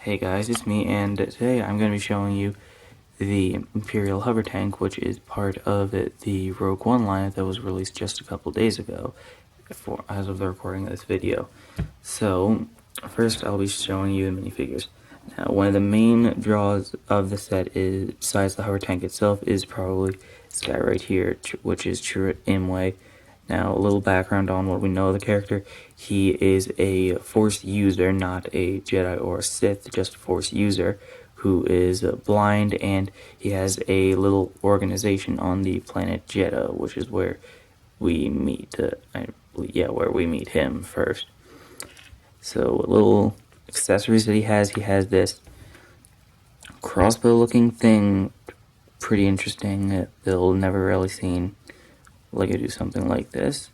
Hey guys, it's me, and today I'm going to be showing you the Imperial Hovertank, which is part of the Rogue One line that was released just a couple days ago, as of the recording of this video. So, first I'll be showing you the minifigures. Now, one of the main draws of the set is, besides the Hovertank itself, is probably this guy right here, which is Chirrut Imwe. Now, a little background on what we know of the character. He is a Force user, not a Jedi or a Sith, just a Force user who is blind, and he has a little organization on the planet Jedha, which is where we meet, where we meet him first. So, little accessories that he has this crossbow-looking thing, pretty interesting, they'll never really seen. Like I do something like this.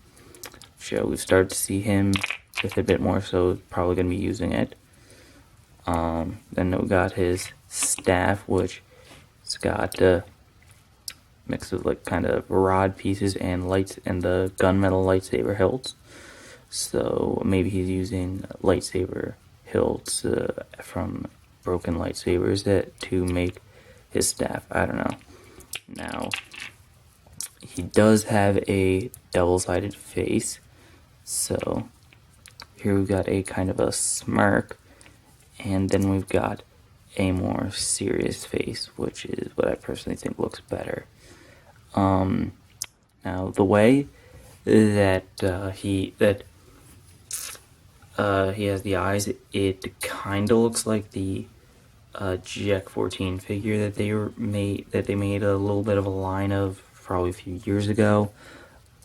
So we've started to see him with a bit more, so probably going to be using it. Then we got his staff, which it's got a mix of like kind of rod pieces and lights and the gunmetal lightsaber hilts. So maybe he's using lightsaber hilts from broken lightsabers to make his staff. I don't know. Now, he does have a double-sided face, so here we've got a kind of a smirk, and then we've got a more serious face, which is what I personally think looks better. Now the way that he has the eyes, it kind of looks like the Jack 14 figure that they made a little bit of a line of probably a few years ago.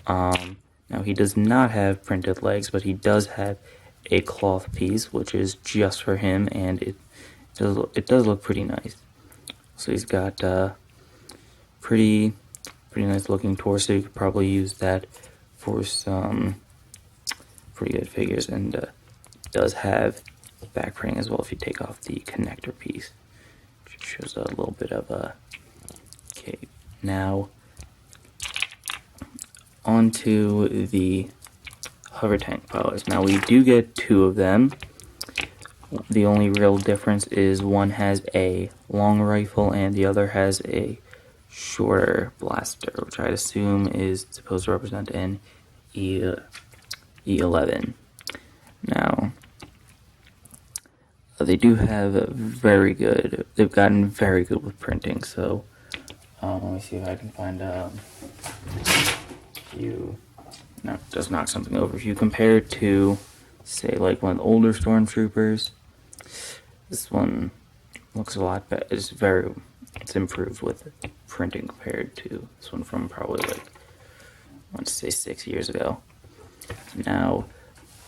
Now he does not have printed legs, but he does have a cloth piece, which is just for him, and it does look pretty nice. So he's got pretty nice looking torso. You could probably use that for some pretty good figures, and does have back printing as well if you take off the connector piece, which shows a little bit of a cape. Now, onto the Hovertank pilots. Now we do get two of them. The only real difference is one has a long rifle and the other has a shorter blaster, which I'd assume is supposed to represent an E11. Now, they do have they've gotten very good with printing, so let me see if I can find just knock something over. If you compare it to, say, like one of the older Stormtroopers, this one looks a lot better. It's improved with printing compared to this one from probably like, I want to say 6 years ago. Now,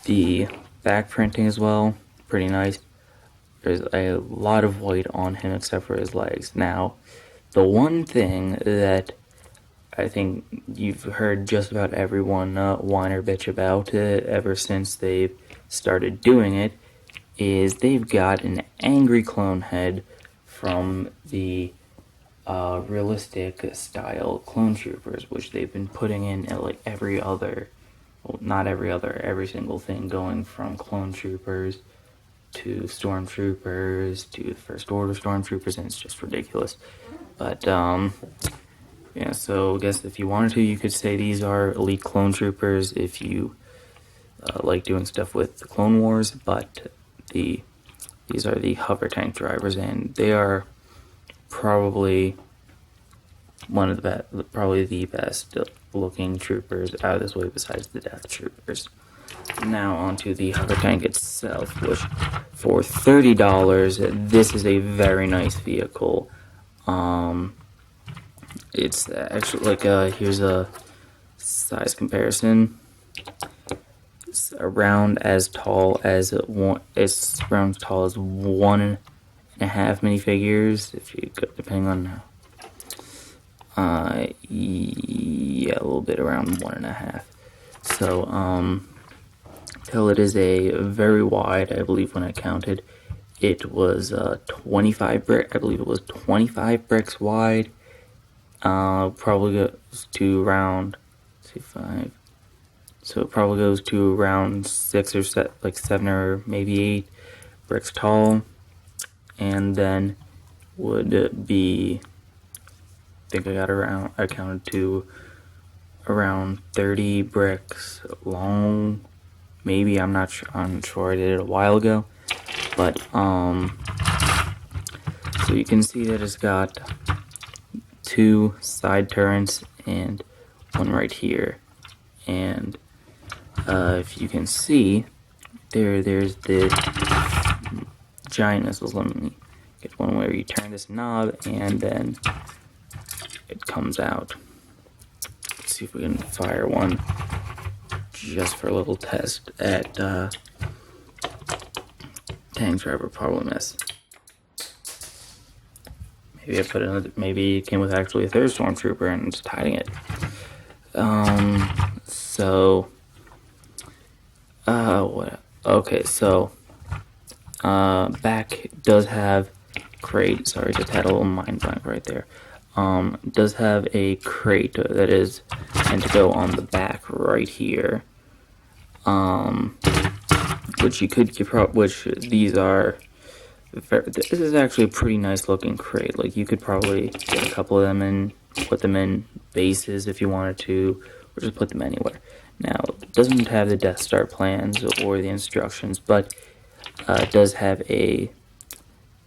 the back printing as well, pretty nice. There's a lot of white on him except for his legs. Now, the one thing that I think you've heard just about everyone whine or bitch about it ever since they've started doing it is they've got an angry clone head from the realistic style clone troopers, which they've been putting in at like every single thing, going from clone troopers to stormtroopers to First Order stormtroopers, and it's just ridiculous. But yeah, so I guess if you wanted to, you could say these are elite clone troopers if you like doing stuff with the Clone Wars, but these are the Hovertank drivers, and they are probably the best looking troopers out of this way besides the Death Troopers. Now onto the Hovertank itself, which for $30, this is a very nice vehicle. It's actually like here's a size comparison. It's around as tall as one. It's around as tall as 1.5 minifigures, if you go, depending on. Yeah, a little bit around 1.5. So till it is a very wide. I believe when I counted, it was 25 brick. I believe it was 25 bricks wide. Probably goes to around, say 5. So it probably goes to around 6 or 7 or maybe 8 bricks tall. and then would be, I think I counted to around 30 bricks long. Maybe, I'm not sure. I'm sure I did it a while ago, but so you can see that it's got 2 side turrets and 1 right here, and if you can see there's the giant missiles. Let me get one where you turn this knob and then it comes out. Let's see if we can fire one just for a little test at tank driver. Probably miss. Maybe I put another. Maybe it came with actually a 3rd stormtrooper and just hiding it. So what? Okay, so back does have crate. Sorry, just had a little mind blank right there. Does have a crate that is meant to go on the back right here. Which you could give, which these are. This is actually a pretty nice looking crate. Like, you could probably get a couple of them and put them in bases if you wanted to, or just put them anywhere. Now, it doesn't have the Death Star plans or the instructions, but it does have a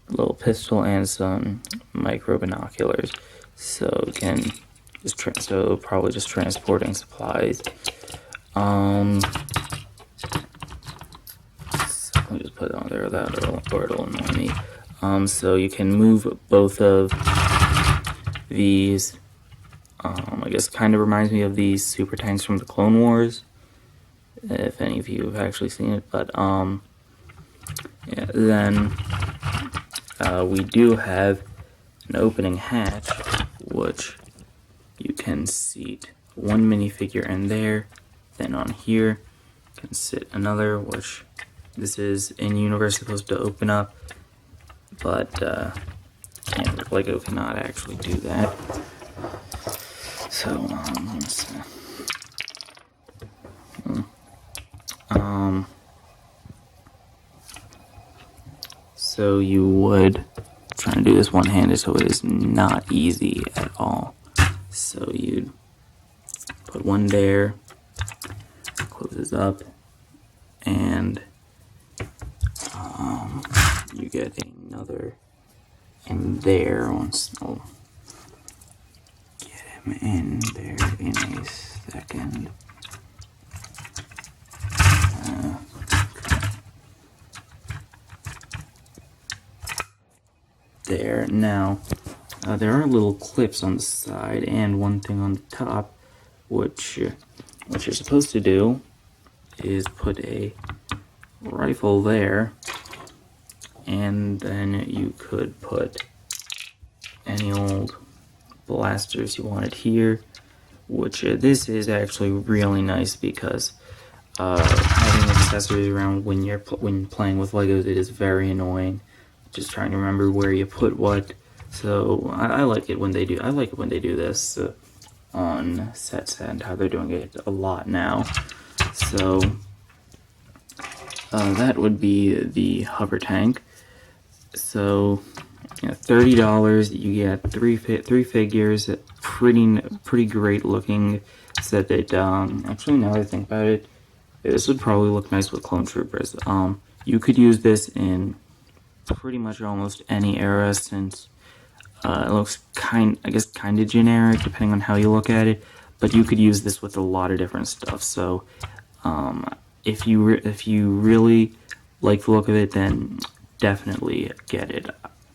little pistol and some micro binoculars, so you can just probably just transporting supplies. Let me just put it on there or it'll annoy me. So you can move both of these. I guess kind of reminds me of these super tanks from the Clone Wars, if any of you have actually seen it. But yeah, then we do have an opening hatch, which you can seat 1 minifigure in there. Then on here can sit another, which this is in universe supposed to open up, but Lego cannot actually do that. So let's see. So you would try to do this one-handed, so it is not easy at all. So you'd put one there, close this up, and you get another in there. Once I'll get him in there in a second. There. Now, there are little clips on the side and one thing on the top, which what you're supposed to do is put a rifle there, and then you could put any old blasters you wanted here, which this is actually really nice because having accessories around when playing with Legos, it is very annoying. Just trying to remember where you put what. So I like it when they do. I like it when they do this on sets and how they're doing it a lot now. So that would be the hover tank. So $30, you get three figures, pretty great looking set. That actually, now that I think about it, this would probably look nice with clone troopers. You could use this in pretty much almost any era, since it looks kind of generic depending on how you look at it, but you could use this with a lot of different stuff. So if you really like the look of it, then definitely get it.